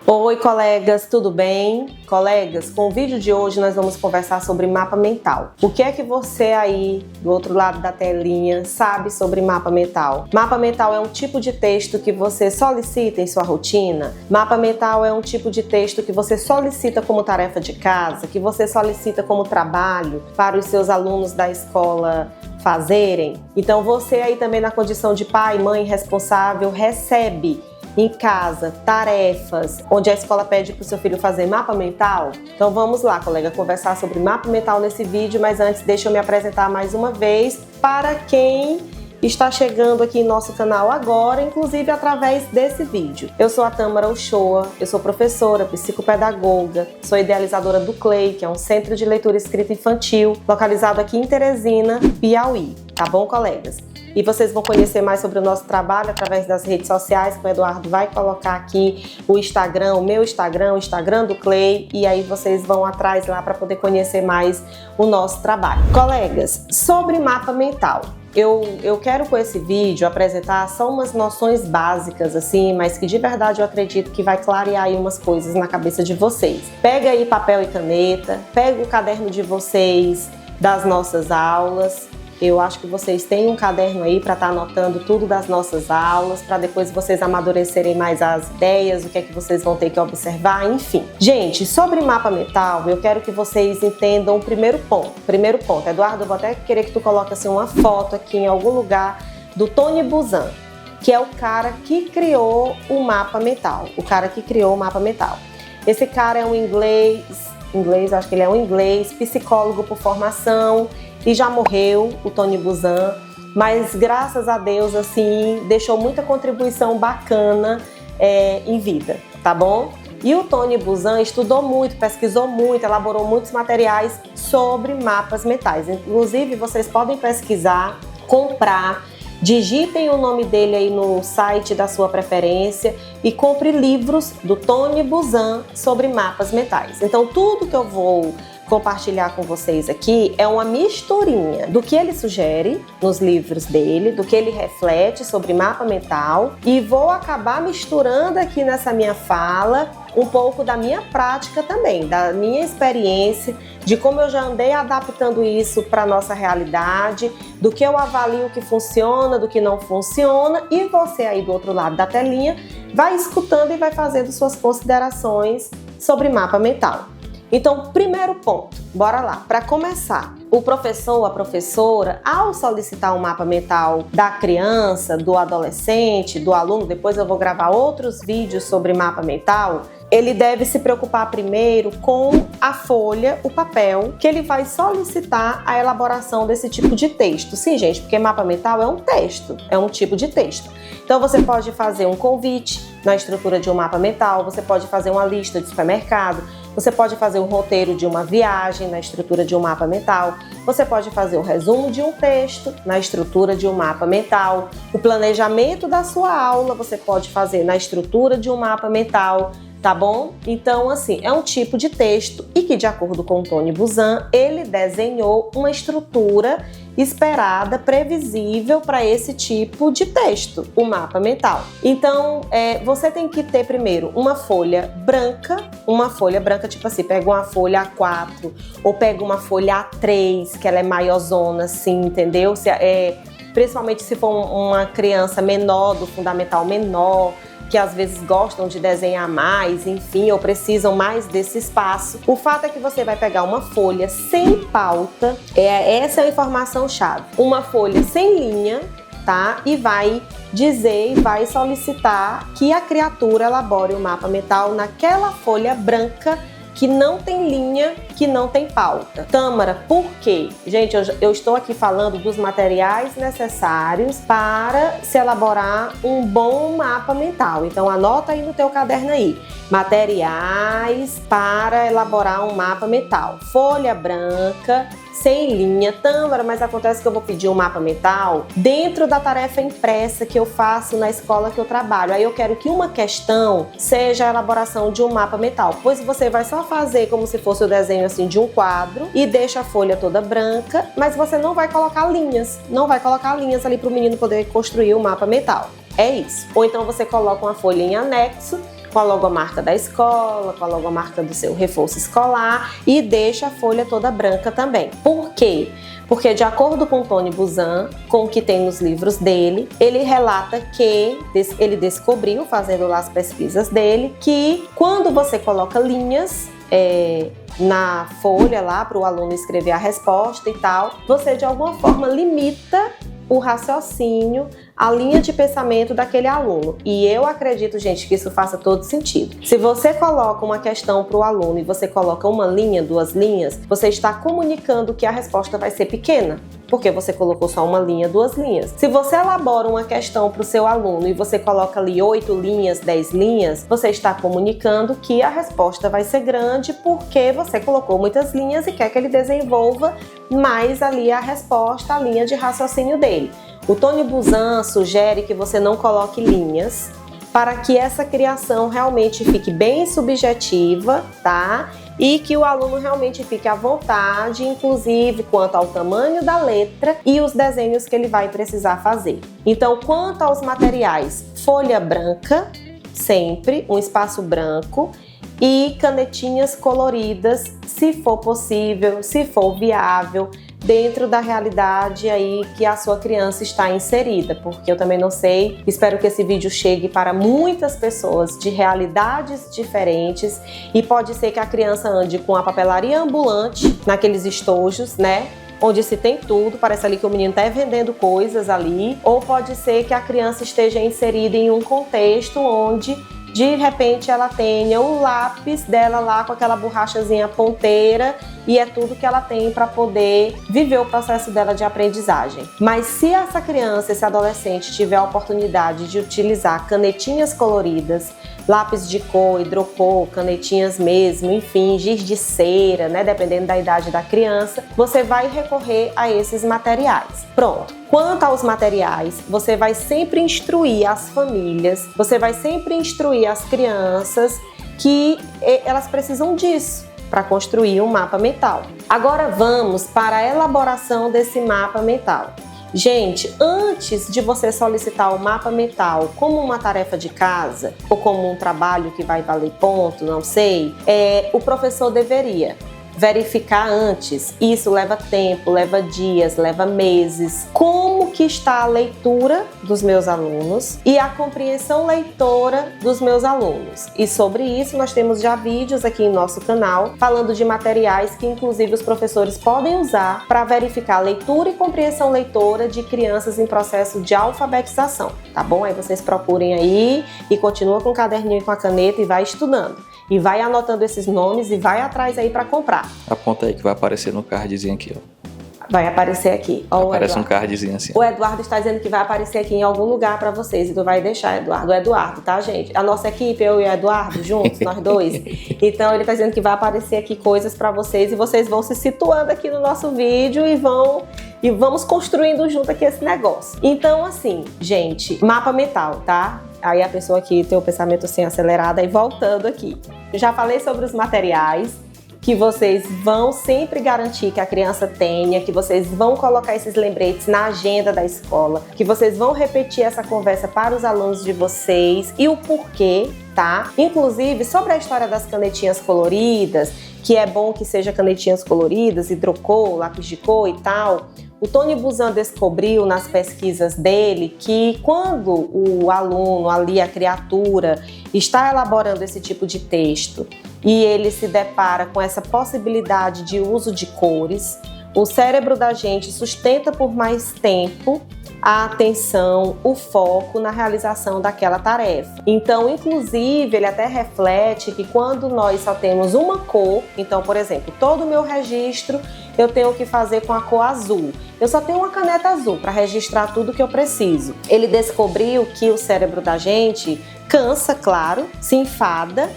Oi, colegas, tudo bem? Colegas, com o vídeo de hoje nós vamos conversar sobre mapa mental. O que é que você aí, do outro lado da telinha, sabe sobre mapa mental? Mapa mental é um tipo de texto que você solicita em sua rotina? Mapa mental é um tipo de texto que você solicita como tarefa de casa, que você solicita como trabalho para os seus alunos da escola fazerem? Então você aí também na condição de pai, mãe responsável, recebe em casa, tarefas, onde a escola pede para o seu filho fazer mapa mental? Então vamos lá, colega, conversar sobre mapa mental nesse vídeo, mas antes deixa eu me apresentar mais uma vez para quem está chegando aqui em nosso canal agora, inclusive através desse vídeo. Eu sou a Tâmara Uchoa, eu sou professora, psicopedagoga, sou idealizadora do CLEI, que é um centro de leitura e escrita infantil, localizado aqui em Teresina, Piauí. Tá bom, colegas? E vocês vão conhecer mais sobre o nosso trabalho através das redes sociais, que o Eduardo vai colocar aqui o Instagram, o meu Instagram, o Instagram do CLEI, e aí vocês vão atrás lá para poder conhecer mais o nosso trabalho. Colegas, sobre mapa mental. Eu quero com esse vídeo apresentar só umas noções básicas assim, mas que de verdade eu acredito que vai clarear aí umas coisas na cabeça de vocês. Pega aí papel e caneta, pega o caderno de vocês das nossas aulas. Eu acho que vocês têm um caderno aí para estar anotando tudo das nossas aulas, para depois vocês amadurecerem mais as ideias, o que é que vocês vão ter que observar, enfim. Gente, sobre mapa mental, eu quero que vocês entendam o primeiro ponto. Eduardo, eu vou até querer que tu coloque assim uma foto aqui em algum lugar do Tony Buzan, que é o cara que criou o mapa mental. Esse cara é um inglês, acho que ele é um inglês, psicólogo por formação, e já morreu, o Tony Buzan, mas graças a Deus, assim, deixou muita contribuição bacana em vida, tá bom? E o Tony Buzan estudou muito, pesquisou muito, elaborou muitos materiais sobre mapas mentais. Inclusive, vocês podem pesquisar, comprar, digitem o nome dele aí no site da sua preferência e compre livros do Tony Buzan sobre mapas mentais. Então, tudo que eu vou compartilhar com vocês aqui é uma misturinha do que ele sugere nos livros dele, do que ele reflete sobre mapa mental, e vou acabar misturando aqui nessa minha fala um pouco da minha prática também, da minha experiência, de como eu já andei adaptando isso para a nossa realidade, do que eu avalio que funciona, do que não funciona, e você aí do outro lado da telinha vai escutando e vai fazendo suas considerações sobre mapa mental. Então, primeiro ponto, bora lá. Para começar, o professor ou a professora, ao solicitar um mapa mental da criança, do adolescente, do aluno, depois eu vou gravar outros vídeos sobre mapa mental, ele deve se preocupar primeiro com a folha, o papel, que ele vai solicitar a elaboração desse tipo de texto. Sim, gente, porque mapa mental é um texto, é um tipo de texto. Então você pode fazer um convite na estrutura de um mapa mental, você pode fazer uma lista de supermercado, você pode fazer um roteiro de uma viagem na estrutura de um mapa mental, você pode fazer o resumo de um texto na estrutura de um mapa mental, o planejamento da sua aula você pode fazer na estrutura de um mapa mental, tá bom? Então, assim, é um tipo de texto e que, de acordo com o Tony Buzan, ele desenhou uma estrutura esperada, previsível para esse tipo de texto, o mapa mental. Então, você tem que ter primeiro uma folha branca tipo assim, pega uma folha A4 ou pega uma folha A3, que ela é maiorzona, assim, entendeu? Principalmente se for uma criança menor, do fundamental menor, que às vezes gostam de desenhar mais, enfim, ou precisam mais desse espaço. O fato é que você vai pegar uma folha sem pauta, essa é a informação-chave, uma folha sem linha, tá? E vai dizer e vai solicitar que a criatura elabore o mapa mental naquela folha branca que não tem linha, que não tem pauta. Tâmara, por quê? Gente, eu estou aqui falando dos materiais necessários para se elaborar um bom mapa mental. Então anota aí no teu caderno aí. Materiais para elaborar um mapa mental. Folha branca, sem linha. Tâmara, mas acontece que eu vou pedir um mapa mental dentro da tarefa impressa que eu faço na escola que eu trabalho. Aí eu quero que uma questão seja a elaboração de um mapa mental, pois você vai só fazer como se fosse o desenho assim de um quadro e deixa a folha toda branca, mas você não vai colocar linhas, ali para o menino poder construir o mapa mental. É isso. Ou então você coloca uma folha em anexo com a logomarca da escola, com a logomarca do seu reforço escolar e deixa a folha toda branca também. Por quê? Porque de acordo com Tony Buzan, com o que tem nos livros dele, ele relata que ele descobriu, fazendo lá as pesquisas dele, que quando você coloca linhas na folha lá para o aluno escrever a resposta e tal, você de alguma forma limita o raciocínio, a linha de pensamento daquele aluno. E eu acredito, gente, que isso faça todo sentido. Se você coloca uma questão para o aluno e você coloca uma linha, 2 linhas, você está comunicando que a resposta vai ser pequena, porque você colocou só uma linha, 2 linhas. Se você elabora uma questão para o seu aluno e você coloca ali 8 linhas, 10 linhas, você está comunicando que a resposta vai ser grande porque você colocou muitas linhas e quer que ele desenvolva mais ali a resposta, a linha de raciocínio dele. O Tony Buzan sugere que você não coloque linhas para que essa criação realmente fique bem subjetiva, tá? E que o aluno realmente fique à vontade, inclusive quanto ao tamanho da letra e os desenhos que ele vai precisar fazer. Então, quanto aos materiais, folha branca, sempre, um espaço branco, e canetinhas coloridas, se for possível, se for viável, dentro da realidade aí que a sua criança está inserida, porque eu também não sei, espero que esse vídeo chegue para muitas pessoas de realidades diferentes e pode ser que a criança ande com a papelaria ambulante, naqueles estojos, né? Onde se tem tudo, parece ali que o menino está vendendo coisas ali, ou pode ser que a criança esteja inserida em um contexto onde de repente ela tenha o lápis dela lá com aquela borrachazinha ponteira e é tudo que ela tem para poder viver o processo dela de aprendizagem. Mas se essa criança, esse adolescente tiver a oportunidade de utilizar canetinhas coloridas, lápis de cor, hidrocor, canetinhas mesmo, enfim, giz de cera, né, dependendo da idade da criança, você vai recorrer a esses materiais. Pronto. Quanto aos materiais, você vai sempre instruir as famílias, você vai sempre instruir as crianças que elas precisam disso para construir um mapa mental. Agora vamos para a elaboração desse mapa mental. Gente, antes de você solicitar o mapa mental como uma tarefa de casa ou como um trabalho que vai valer ponto, não sei, o professor deveria verificar antes. Isso leva tempo, leva dias, leva meses. Como que está a leitura dos meus alunos e a compreensão leitora dos meus alunos. E sobre isso nós temos já vídeos aqui em nosso canal falando de materiais que inclusive os professores podem usar para verificar a leitura e compreensão leitora de crianças em processo de alfabetização, tá bom? Aí vocês procurem aí e continua com o caderninho e com a caneta e vai estudando. E vai anotando esses nomes e vai atrás aí para comprar. Aponta aí que vai aparecer no cardzinho aqui, ó. Vai aparecer aqui. Ó, aparece um cardzinho assim. O Eduardo está dizendo que vai aparecer aqui em algum lugar para vocês. Então vai deixar, Eduardo. O Eduardo, tá, gente? A nossa equipe, eu e o Eduardo, juntos, nós dois. Então ele está dizendo que vai aparecer aqui coisas para vocês e vocês vão se situando aqui no nosso vídeo e vamos construindo junto aqui esse negócio. Então, assim, gente, mapa mental, tá? Aí a pessoa aqui tem o pensamento assim acelerado e voltando aqui. Eu já falei sobre os materiais que vocês vão sempre garantir que a criança tenha, que vocês vão colocar esses lembretes na agenda da escola, que vocês vão repetir essa conversa para os alunos de vocês e o porquê, tá? Inclusive, sobre a história das canetinhas coloridas, que é bom que seja canetinhas coloridas, hidrocor, lápis de cor e tal. O Tony Buzan descobriu nas pesquisas dele que quando o aluno, ali a criatura, está elaborando esse tipo de texto e ele se depara com essa possibilidade de uso de cores, o cérebro da gente sustenta por mais tempo a atenção, o foco na realização daquela tarefa. Então, inclusive, ele até reflete que quando nós só temos uma cor, então, por exemplo, todo o meu registro eu tenho que fazer com a cor azul. Eu só tenho uma caneta azul para registrar tudo que eu preciso. Ele descobriu que o cérebro da gente cansa, claro, se enfada,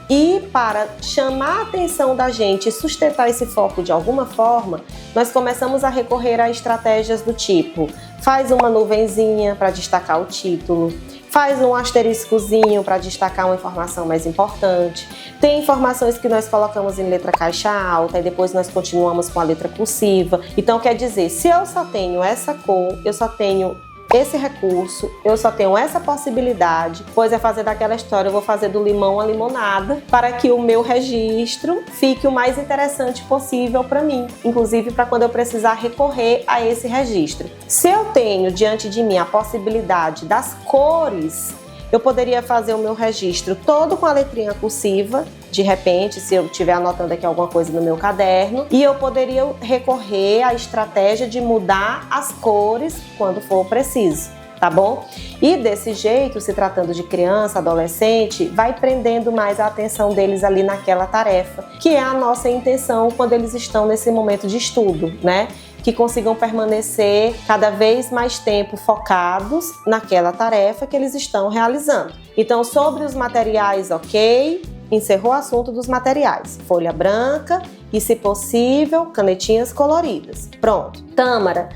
e para chamar a atenção da gente e sustentar esse foco de alguma forma, nós começamos a recorrer a estratégias do tipo: faz uma nuvenzinha para destacar o título, faz um asteriscozinho para destacar uma informação mais importante. Tem informações que nós colocamos em letra caixa alta e depois nós continuamos com a letra cursiva. Então quer dizer, se eu só tenho essa cor, eu só tenho esse recurso, eu só tenho essa possibilidade, pois é fazer daquela história, eu vou fazer do limão a limonada, para que o meu registro fique o mais interessante possível para mim, inclusive para quando eu precisar recorrer a esse registro. Se eu tenho diante de mim a possibilidade das cores, eu poderia fazer o meu registro todo com a letrinha cursiva, de repente, se eu estiver anotando aqui alguma coisa no meu caderno, e eu poderia recorrer à estratégia de mudar as cores quando for preciso, tá bom? E desse jeito, se tratando de criança, adolescente, vai prendendo mais a atenção deles ali naquela tarefa, que é a nossa intenção quando eles estão nesse momento de estudo, né? Que consigam permanecer cada vez mais tempo focados naquela tarefa que eles estão realizando. Então, sobre os materiais, ok, encerrou o assunto dos materiais. Folha branca e, se possível, canetinhas coloridas. Pronto. Tâmara,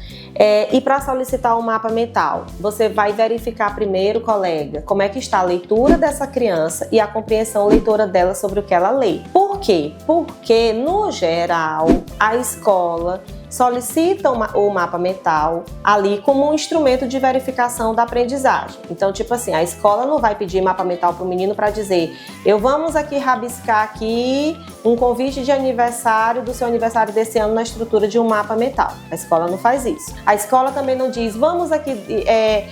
e para solicitar o mapa mental, você vai verificar primeiro, colega, como é que está a leitura dessa criança e a compreensão leitora dela sobre o que ela lê. Por quê? Porque, no geral, a escola solicita o mapa mental ali como um instrumento de verificação da aprendizagem. Então, tipo assim, a escola não vai pedir mapa mental para o menino para dizer: vamos aqui rabiscar aqui um convite de aniversário do seu aniversário desse ano na estrutura de um mapa mental. A escola não faz isso. A escola também não diz: vamos aqui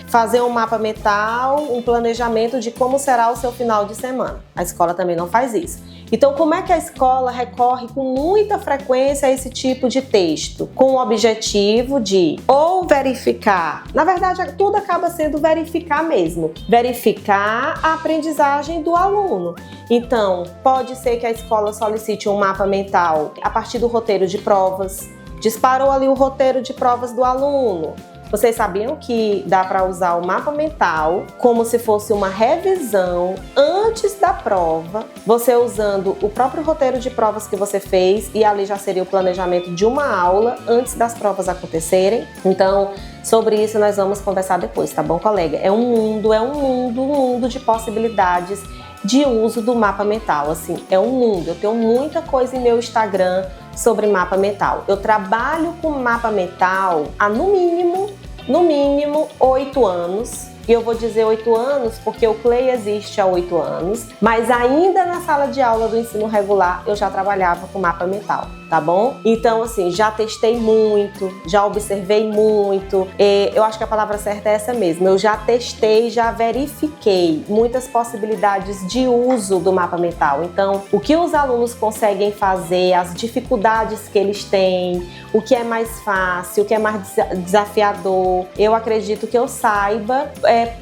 fazer um mapa mental, um planejamento de como será o seu final de semana. A escola também não faz isso. Então, como é que a escola recorre com muita frequência a esse tipo de texto? Com o objetivo de ou verificar, na verdade tudo acaba sendo verificar mesmo, verificar a aprendizagem do aluno. Então, pode ser que a escola solicite um mapa mental a partir do roteiro de provas, disparou ali o roteiro de provas do aluno. Vocês sabiam que dá para usar o mapa mental como se fosse uma revisão antes da prova, você usando o próprio roteiro de provas que você fez, e ali já seria o planejamento de uma aula antes das provas acontecerem? Então, sobre isso nós vamos conversar depois, tá bom, colega? É um mundo de possibilidades de uso do mapa mental, assim, é um mundo. Eu tenho muita coisa em meu Instagram sobre mapa mental. Eu trabalho com mapa mental há no mínimo 8 anos. E eu vou dizer 8 anos porque o CLEI existe há 8 anos, mas ainda na sala de aula do ensino regular eu já trabalhava com mapa mental, tá bom? Então, assim, já testei muito, já observei muito, eu acho que a palavra certa é essa mesmo, eu já testei, já verifiquei muitas possibilidades de uso do mapa mental. Então, o que os alunos conseguem fazer, as dificuldades que eles têm, o que é mais fácil, o que é mais desafiador, eu acredito que eu saiba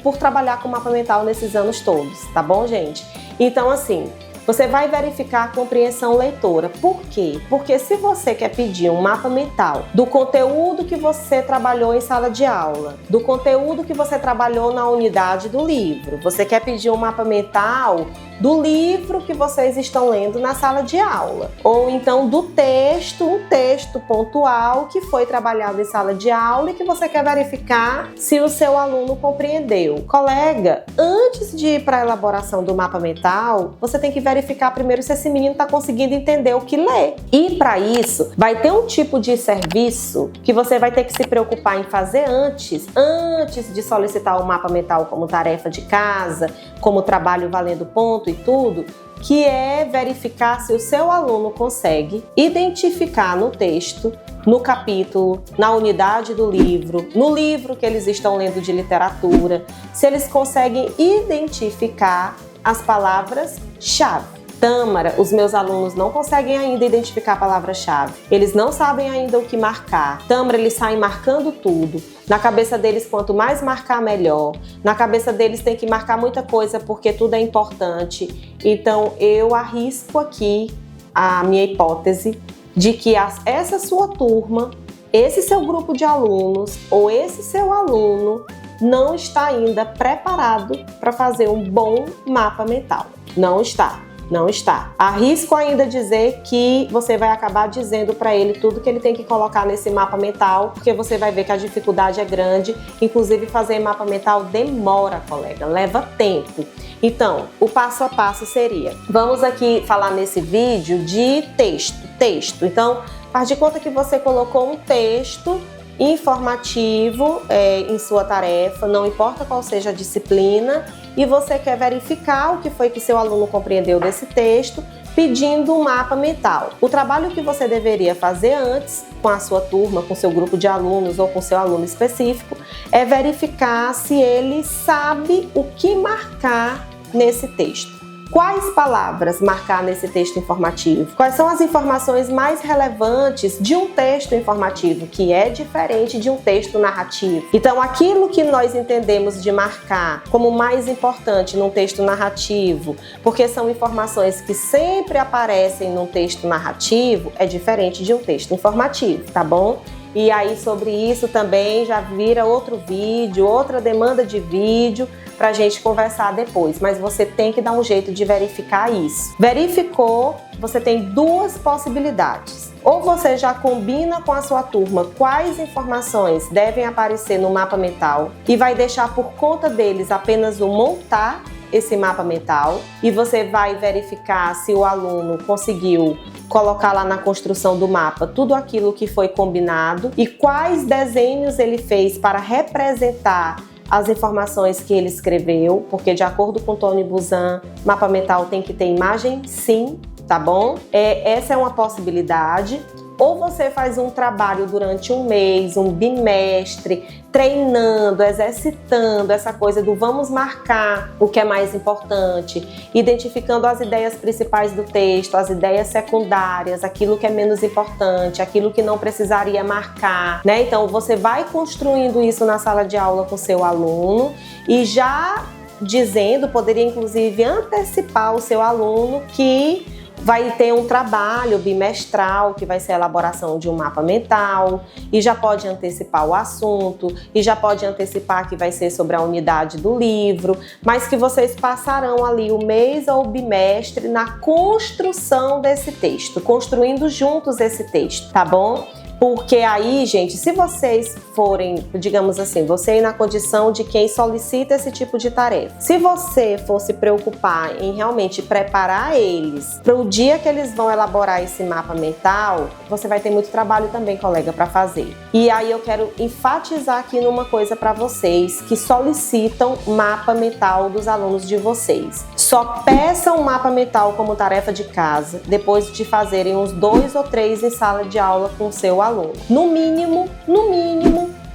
por trabalhar com mapa mental nesses anos todos, tá bom, gente? Então, assim, você vai verificar a compreensão leitora. Por quê? Porque se você quer pedir um mapa mental do conteúdo que você trabalhou em sala de aula, do conteúdo que você trabalhou na unidade do livro, você quer pedir um mapa mental do livro que vocês estão lendo na sala de aula, ou então do texto, um texto pontual que foi trabalhado em sala de aula e que você quer verificar se o seu aluno compreendeu. Colega, antes de ir para a elaboração do mapa mental, você tem que verificar primeiro se esse menino está conseguindo entender o que lê. E para isso, vai ter um tipo de serviço que você vai ter que se preocupar em fazer antes de solicitar o mapa mental como tarefa de casa, como trabalho valendo ponto e tudo, que é verificar se o seu aluno consegue identificar no texto, no capítulo, na unidade do livro, no livro que eles estão lendo de literatura, se eles conseguem identificar as palavras-chave. Tâmara, os meus alunos não conseguem ainda identificar a palavra-chave. Eles não sabem ainda o que marcar. Tâmara, eles saem marcando tudo. Na cabeça deles, quanto mais marcar, melhor. Na cabeça deles tem que marcar muita coisa porque tudo é importante. Então, eu arrisco aqui a minha hipótese de que essa sua turma, esse seu grupo de alunos ou esse seu aluno não está ainda preparado para fazer um bom mapa mental. Não está. Não está. Arrisco ainda dizer que você vai acabar dizendo para ele tudo que ele tem que colocar nesse mapa mental, porque você vai ver que a dificuldade é grande. Inclusive, fazer mapa mental demora, colega, leva tempo. Então, o passo a passo seria: vamos aqui falar nesse vídeo de texto. Então, faz de conta que você colocou um texto informativo em sua tarefa, não importa qual seja a disciplina, e você quer verificar o que foi que seu aluno compreendeu desse texto, pedindo um mapa mental. O trabalho que você deveria fazer antes, com a sua turma, com seu grupo de alunos ou com seu aluno específico, é verificar se ele sabe o que marcar nesse texto. Quais palavras marcar nesse texto informativo? Quais são as informações mais relevantes de um texto informativo, que é diferente de um texto narrativo? Então, aquilo que nós entendemos de marcar como mais importante num texto narrativo, porque são informações que sempre aparecem num texto narrativo, é diferente de um texto informativo, tá bom? E aí, sobre isso também já vira outro vídeo, outra demanda de vídeo para a gente conversar depois, mas você tem que dar um jeito de verificar isso. Verificou, você tem duas possibilidades. Ou você já combina com a sua turma quais informações devem aparecer no mapa mental e vai deixar por conta deles apenas o montar esse mapa mental, e você vai verificar se o aluno conseguiu colocar lá na construção do mapa tudo aquilo que foi combinado e quais desenhos ele fez para representar as informações que ele escreveu, porque de acordo com Tony Buzan, mapa mental tem que ter imagem sim, tá bom? Essa é uma possibilidade. Ou você faz um trabalho durante um mês, um bimestre, treinando, exercitando essa coisa do vamos marcar o que é mais importante, identificando as ideias principais do texto, as ideias secundárias, aquilo que é menos importante, aquilo que não precisaria marcar, né? Então você vai construindo isso na sala de aula com seu aluno e já dizendo, poderia inclusive antecipar o seu aluno que vai ter um trabalho bimestral, que vai ser a elaboração de um mapa mental, e já pode antecipar o assunto, e já pode antecipar que vai ser sobre a unidade do livro, mas que vocês passarão ali o mês ou o bimestre na construção desse texto, construindo juntos esse texto, tá bom? Porque aí, gente, se vocês forem, digamos assim, você aí na condição de quem solicita esse tipo de tarefa, se você for se preocupar em realmente preparar eles para o dia que eles vão elaborar esse mapa mental, você vai ter muito trabalho também, colega, para fazer. E aí eu quero enfatizar aqui numa coisa para vocês que solicitam mapa mental dos alunos de vocês. Só peçam um mapa mental como tarefa de casa depois de fazerem uns 2 ou 3 em sala de aula com o seu aluno. No mínimo,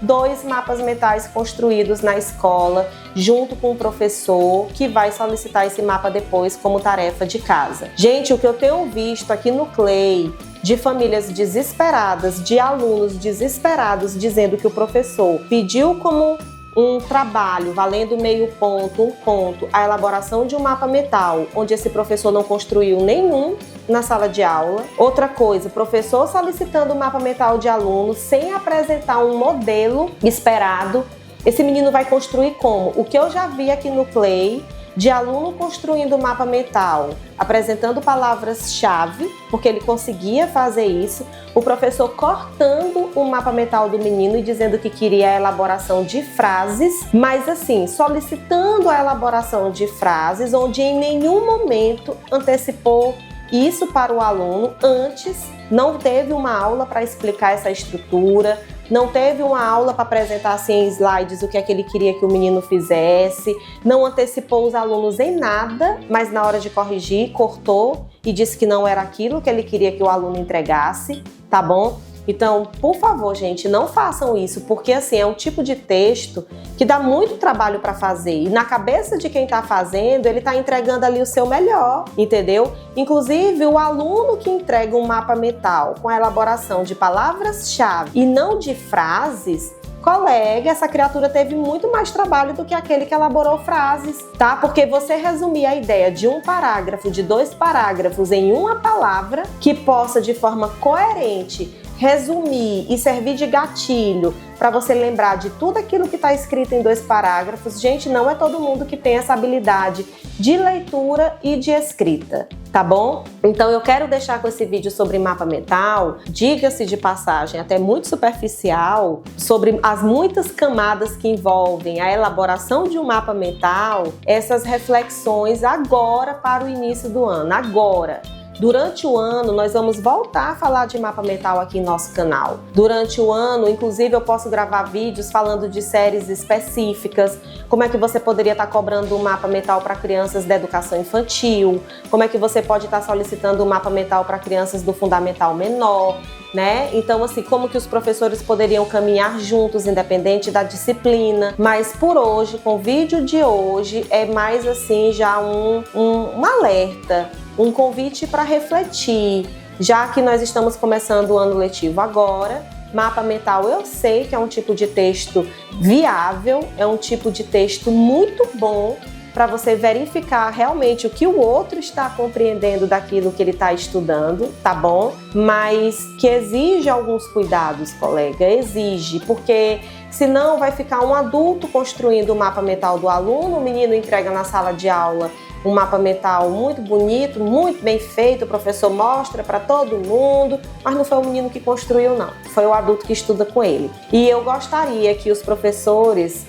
2 mapas mentais construídos na escola, junto com o professor, que vai solicitar esse mapa depois como tarefa de casa. Gente, o que eu tenho visto aqui no CLEI, de famílias desesperadas, de alunos desesperados, dizendo que o professor pediu como um trabalho valendo meio ponto, um ponto, a elaboração de um mapa mental, onde esse professor não construiu nenhum na sala de aula. Outra coisa, o professor solicitando o mapa mental de aluno sem apresentar um modelo esperado. Esse menino vai construir como? O que eu já vi aqui no CLEI, de aluno construindo o mapa mental, apresentando palavras-chave, porque ele conseguia fazer isso, o professor cortando o mapa mental do menino e dizendo que queria a elaboração de frases, mas assim, solicitando a elaboração de frases, onde em nenhum momento antecipou isso para o aluno antes, não teve uma aula para explicar essa estrutura, não teve uma aula para apresentar assim em slides o que é que ele queria que o menino fizesse, não antecipou os alunos em nada, mas na hora de corrigir, cortou e disse que não era aquilo que ele queria que o aluno entregasse, tá bom? Então, por favor, gente, não façam isso, porque assim, é um tipo de texto que dá muito trabalho para fazer. E na cabeça de quem está fazendo, ele está entregando ali o seu melhor, entendeu? Inclusive, o aluno que entrega um mapa mental com a elaboração de palavras-chave e não de frases, colega, essa criatura teve muito mais trabalho do que aquele que elaborou frases, tá? Porque você resumir a ideia de um parágrafo, de 2 parágrafos em uma palavra que possa, de forma coerente, resumir e servir de gatilho para você lembrar de tudo aquilo que está escrito em 2 parágrafos, gente, não é todo mundo que tem essa habilidade de leitura e de escrita, tá bom? Então eu quero deixar com esse vídeo sobre mapa mental, diga-se de passagem, até muito superficial, sobre as muitas camadas que envolvem a elaboração de um mapa mental, essas reflexões agora para o início do ano, agora. Durante o ano, nós vamos voltar a falar de mapa mental aqui em nosso canal. Durante o ano, inclusive, eu posso gravar vídeos falando de séries específicas, como é que você poderia estar cobrando um mapa mental para crianças da educação infantil, como é que você pode estar solicitando um mapa mental para crianças do fundamental menor, né? Então, assim, como que os professores poderiam caminhar juntos, independente da disciplina. Mas por hoje, com o vídeo de hoje, é mais assim já um alerta, um convite para refletir, já que nós estamos começando o ano letivo agora. Mapa mental eu sei que é um tipo de texto viável, é um tipo de texto muito bom para você verificar realmente o que o outro está compreendendo daquilo que ele está estudando, tá bom? Mas que exige alguns cuidados, colega, exige, porque senão vai ficar um adulto construindo o mapa mental do aluno, o menino entrega na sala de aula um mapa mental muito bonito, muito bem feito, o professor mostra para todo mundo, mas não foi o menino que construiu, não, foi o adulto que estuda com ele. E eu gostaria que os professores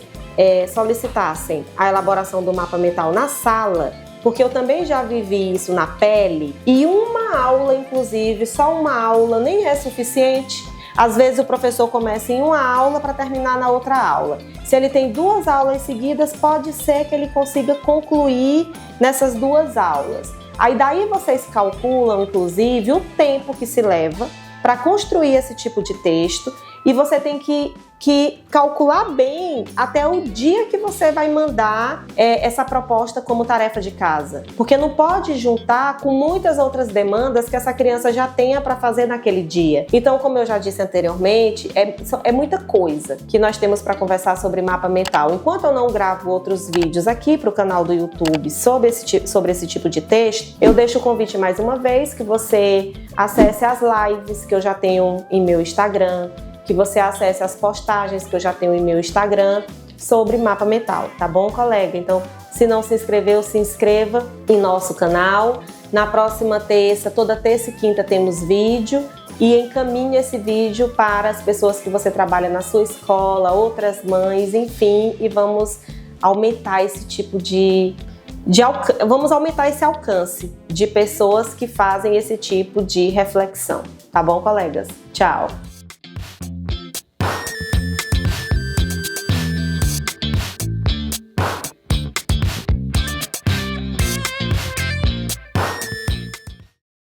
solicitassem a elaboração do mapa mental na sala, porque eu também já vivi isso na pele, e uma aula, inclusive, só uma aula nem é suficiente. Às vezes o professor começa em uma aula para terminar na outra aula. Se ele tem 2 aulas seguidas, pode ser que ele consiga concluir nessas 2 aulas. Aí daí vocês calculam, inclusive, o tempo que se leva para construir esse tipo de texto, e você tem que calcular bem até o dia que você vai mandar essa proposta como tarefa de casa. Porque não pode juntar com muitas outras demandas que essa criança já tenha para fazer naquele dia. Então, como eu já disse anteriormente, é muita coisa que nós temos para conversar sobre mapa mental. Enquanto eu não gravo outros vídeos aqui para o canal do YouTube sobre esse tipo de texto, eu deixo o convite mais uma vez que você acesse as lives que eu já tenho em meu Instagram, que você acesse as postagens que eu já tenho em meu Instagram sobre mapa mental, tá bom, colega? Então, se não se inscreveu, se inscreva em nosso canal. Na próxima terça, toda terça e quinta temos vídeo, e encaminhe esse vídeo para as pessoas que você trabalha na sua escola, outras mães, enfim, e vamos aumentar esse tipo vamos aumentar esse alcance de pessoas que fazem esse tipo de reflexão, tá bom, colegas? Tchau!